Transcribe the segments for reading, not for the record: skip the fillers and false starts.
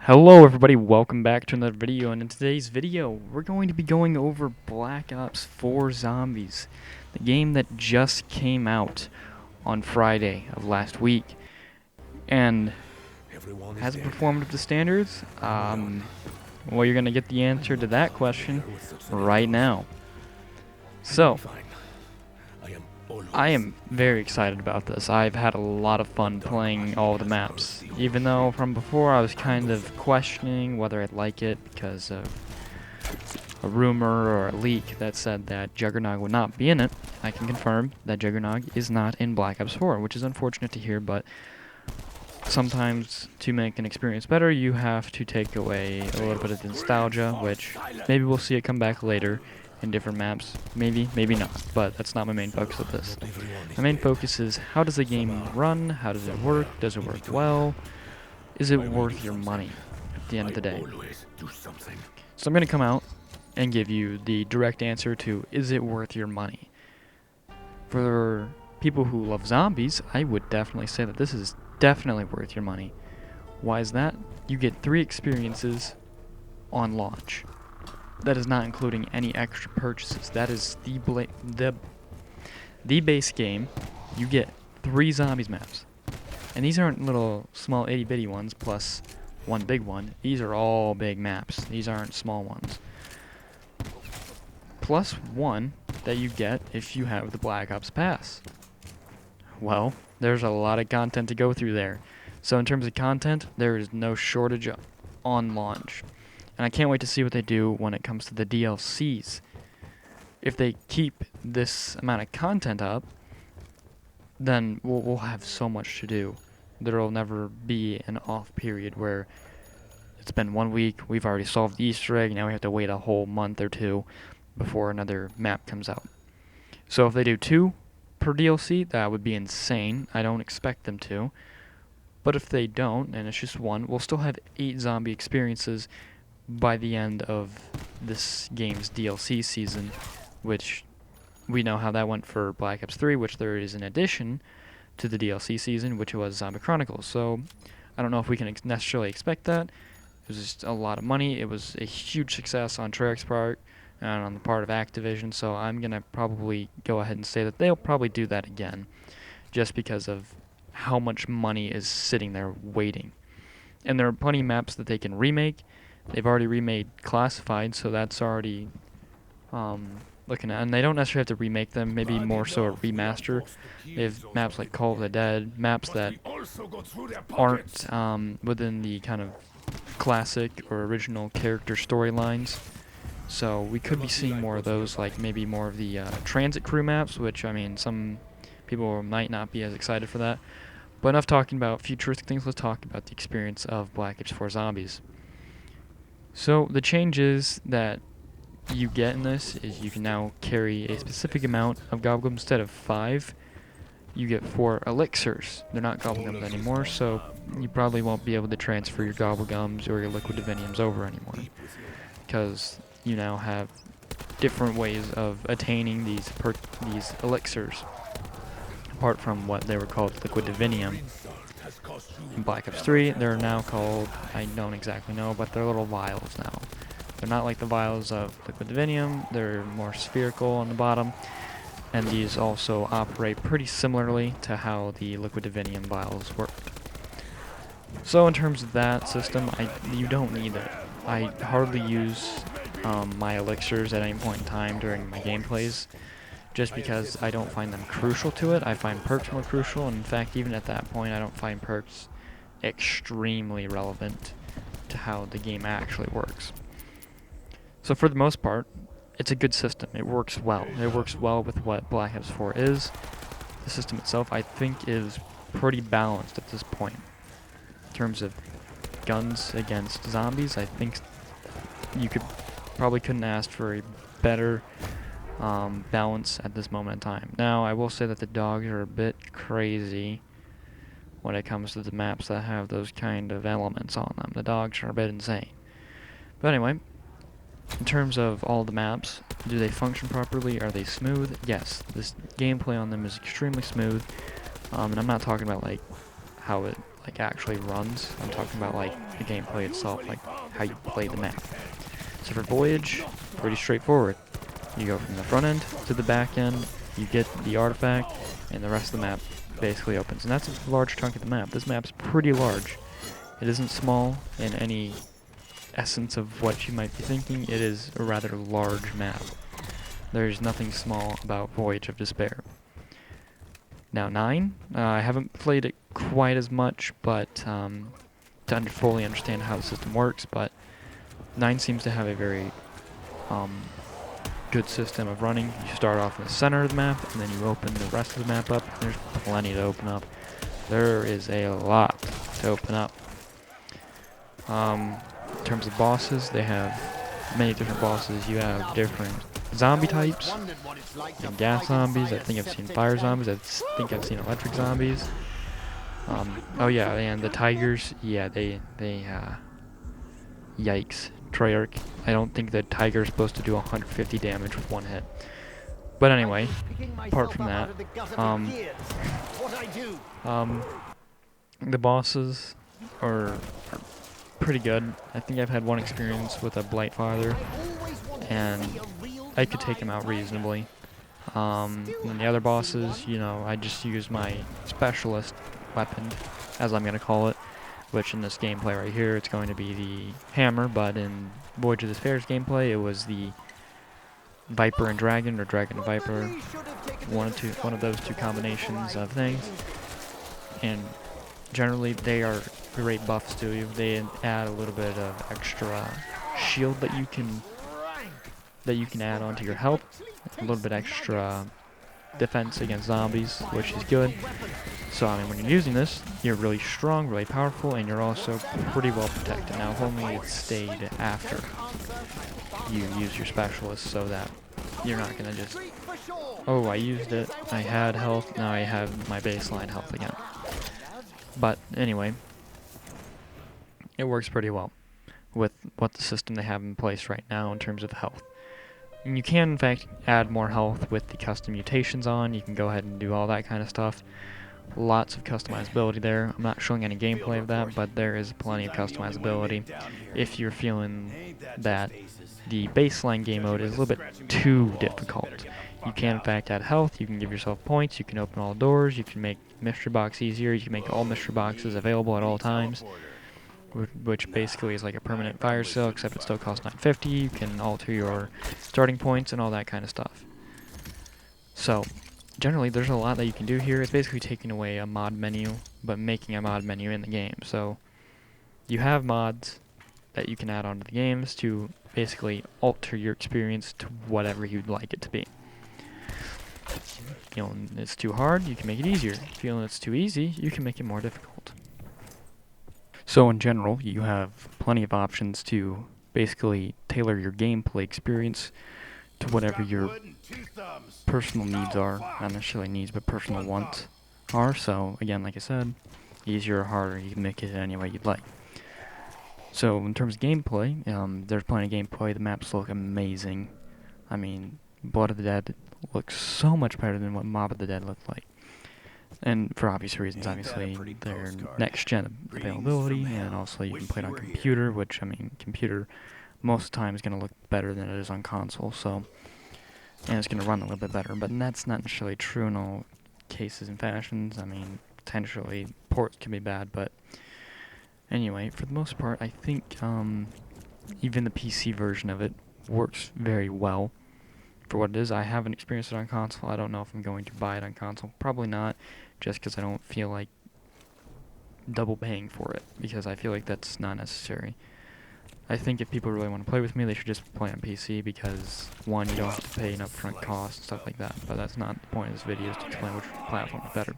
Hello everybody, welcome back to another video, and in today's video we're going to be going over Black Ops 4 Zombies, the game that just came out on Friday of last week, and has it performed up to standards? Well, you're going to get the answer to that question right now. So, I am very excited about this. I've had a lot of fun playing all the maps, even though from before I was kind of questioning whether I'd like it because of a rumor or a leak that said that Juggernog would not be in it. I can confirm that Juggernog is not in Black Ops 4, which is unfortunate to hear, but sometimes to make an experience better, you have to take away a little bit of nostalgia, which maybe we'll see it come back later in different maps, maybe not, but that's not my main focus of this. My main focus is how does the game run, how does it work well, is it worth your money at the end of the day? So I'm going to come out and give you the direct answer to is it worth your money. For people who love zombies, I would definitely say that this is definitely worth your money. Why is that? You get 3 experiences on launch. That is not including any extra purchases. That is the base game. You get 3 zombies maps. And these aren't little small itty bitty ones plus one big one. These are all big maps. These aren't small ones. Plus 1 that you get if you have the Black Ops Pass. Well, there's a lot of content to go through there. So in terms of content, there is no shortage on launch. And I can't wait to see what they do when it comes to the DLCs. If they keep this amount of content up, then we'll have so much to do. There will never be an off period where it's been 1 week, we've already solved the Easter egg, now we have to wait a whole month or 2 before another map comes out. So if they do 2 per DLC, that would be insane. I don't expect them to. But if they don't, and it's just 1, we'll still have 8 zombie experiences by the end of this game's DLC season, which we know how that went for Black Ops 3, which there is an addition to the DLC season, which was Zombie Chronicles. So I don't know if we can necessarily expect that. It was just a lot of money. It was a huge success on Treyarch's part and on the part of Activision, so I'm going to probably go ahead and say that they'll probably do that again, just because of how much money is sitting there waiting. And there are plenty of maps that they can remake. They've already remade Classified, so that's already looking at. And they don't necessarily have to remake them, maybe more so a remaster. They have maps like Call of the Dead, maps that aren't within the kind of classic or original character storylines. So we could be seeing more of those, like maybe more of the transit crew maps, which, I mean, some people might not be as excited for that. But enough talking about futuristic things, let's talk about the experience of Black Ops 4 Zombies. So the changes that you get in this is you can now carry a specific amount of gobblegums instead of 5. You get 4 elixirs. They're not gobblegums anymore, so you probably won't be able to transfer your gobblegums or your liquid diviniums over anymore, because you now have different ways of attaining these elixirs, apart from what they were called liquid divinium. In Black Ops 3, they're now called, I don't exactly know, but they're little vials now. They're not like the vials of liquid divinium, they're more spherical on the bottom, and these also operate pretty similarly to how the liquid divinium vials work. So in terms of that system, you don't need it. I hardly use my elixirs at any point in time during my gameplays, just because I don't find them crucial to it. I find perks more crucial, and in fact, even at that point, I don't find perks extremely relevant to how the game actually works. So for the most part, it's a good system. It works well. It works well with what Black Ops 4 is. The system itself, I think, is pretty balanced at this point. In terms of guns against zombies, I think you probably couldn't ask for a better balance at this moment in time. Now, I will say that the dogs are a bit crazy when it comes to the maps that have those kind of elements on them. The dogs are a bit insane. But anyway, in terms of all the maps, do they function properly? Are they smooth? Yes, this gameplay on them is extremely smooth. And I'm not talking about like how it like actually runs. I'm talking about like the gameplay itself, like how you play the map. So for Voyage, pretty straightforward. You go from the front end to the back end, you get the artifact, and the rest of the map basically opens. And that's a large chunk of the map. This map's pretty large. It isn't small in any essence of what you might be thinking. It is a rather large map. There's nothing small about Voyage of Despair. Now 9, I haven't played it quite as much, but to fully understand how the system works, but 9 seems to have a very good system of running. You start off in the center of the map, and then you open the rest of the map up. There's plenty to open up. There is a lot to open up. In terms of bosses, they have many different bosses. You have different zombie types, and gas zombies. I think I've seen fire zombies. I think I've seen electric zombies. Oh yeah, and the tigers. Yeah, they yikes. Treyarch. I don't think the tiger is supposed to do 150 damage with one hit. But anyway, apart from that, the bosses are pretty good. I think I've had one experience with a Blightfather, and I could take him out reasonably. And the other bosses, you know, I just use my specialist weapon, as I'm going to call it, which in this gameplay right here, it's going to be the hammer, but in Voyage of Despair's gameplay, it was the Viper and Dragon, or Dragon and Viper, one of those two combinations of things. And generally, they are great buffs to you. They add a little bit of extra shield that you can add onto your health, a little bit extra defense against zombies, which is good. So I mean, when you're using this, you're really strong, really powerful, and you're also pretty well protected. Now, if only it stayed after you use your specialist, so that you're not gonna just, oh, I used it, I had health, now I have my baseline health again. But anyway, it works pretty well with what the system they have in place right now in terms of health. And you can, in fact, add more health with the custom mutations on. You can go ahead and do all that kind of stuff. Lots of customizability there. I'm not showing any gameplay of that, but there is plenty of customizability if you're feeling that the baseline game mode is a little bit too difficult. You can, in fact, add health. You can give yourself points. You can open all doors. You can make mystery box easier. You can make all mystery boxes available at all times, which basically is like a permanent fire sale, except it still costs $9.50. You can alter your starting points and all that kind of stuff. So, generally, there's a lot that you can do here. It's basically taking away a mod menu, but making a mod menu in the game. So, you have mods that you can add onto the games to basically alter your experience to whatever you'd like it to be. Feeling it's too hard, you can make it easier. Feeling it's too easy, you can make it more difficult. So in general, you have plenty of options to basically tailor your gameplay experience to whatever your personal needs are. Not necessarily needs, but personal wants are. So again, like I said, easier or harder, you can make it any way you'd like. So in terms of gameplay, there's plenty of gameplay. The maps look amazing. I mean, Blood of the Dead looks so much better than what Mob of the Dead looked like. And for obvious reasons, obviously, their next-gen availability, and also you can play it on computer, which, I mean, computer most of the time is going to look better than it is on console, so, and it's going to run a little bit better, but that's not necessarily true in all cases and fashions. I mean, potentially, ports can be bad, but anyway, for the most part, I think even the PC version of it works very well for what it is. I haven't experienced it on console. I don't know if I'm going to buy it on console. Probably not, just because I don't feel like double paying for it, because I feel like that's not necessary. I think if people really want to play with me, they should just play on PC, because one, you don't have to pay an upfront cost and stuff like that, but that's not the point of this video, is to explain which platform is better.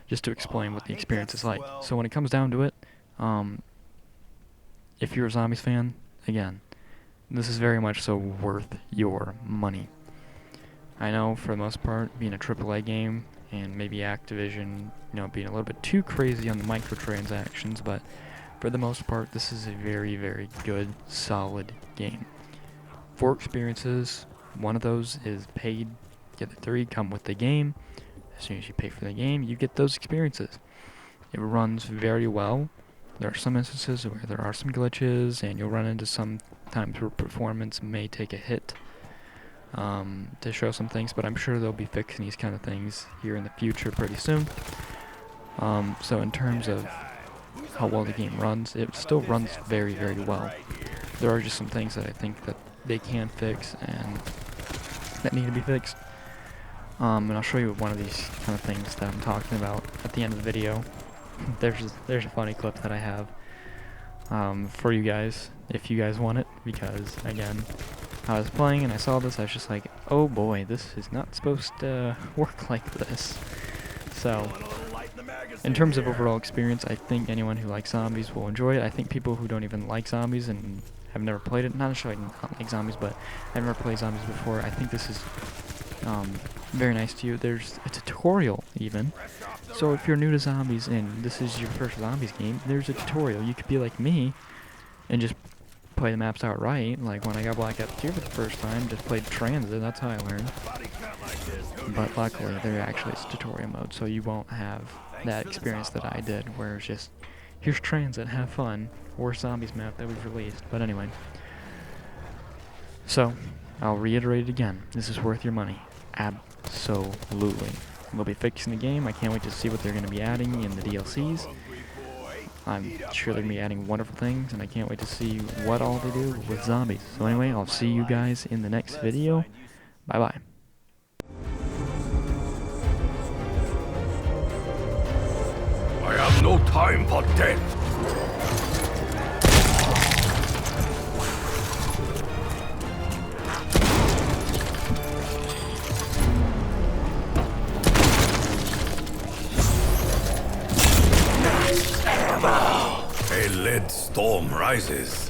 Just to explain what the experience is like. So when it comes down to it, if you're a Zombies fan, again, this is very much so worth your money. I know for the most part, being a AAA game, and maybe Activision, being a little bit too crazy on the microtransactions, but for the most part, this is a very, very good, solid game. 4 experiences, one of those is paid. The other 3 come with the game. As soon as you pay for the game, you get those experiences. It runs very well. There are some instances where there are some glitches, and you'll run into some times where performance may take a hit to show some things, but I'm sure they'll be fixing these kind of things here in the future pretty soon. So in terms of how well the game runs, it still runs very, very well. There are just some things that I think that they can fix and that need to be fixed. And I'll show you one of these kind of things that I'm talking about at the end of the video. There's a funny clip that I have for you guys, if you guys want it, because again, I was playing and I saw this, I was just like, oh boy, this is not supposed to work like this. So, in terms of overall experience, I think anyone who likes zombies will enjoy it. I think people who don't even like zombies and have never played it, not necessarily not like zombies, but I've never played zombies before, I think this is very nice to you. There's a tutorial even. So if you're new to zombies and this is your first zombies game, there's a tutorial. You could be like me and just play the maps outright. Like when I got Black Ops 2 for the first time, just played Transit, that's how I learned. But luckily there actually is tutorial mode, so you won't have that experience that I did, where it's just, here's Transit, have fun. Worst zombies map that we've released. But anyway. So, I'll reiterate it again. This is worth your money. Absolutely. They'll be fixing the game. I can't wait to see what they're going to be adding in the DLCs. I'm sure they're going to be adding wonderful things, and I can't wait to see what all they do with zombies. So anyway, I'll see you guys in the next video. Bye-bye. I have no time for death. A lead storm rises.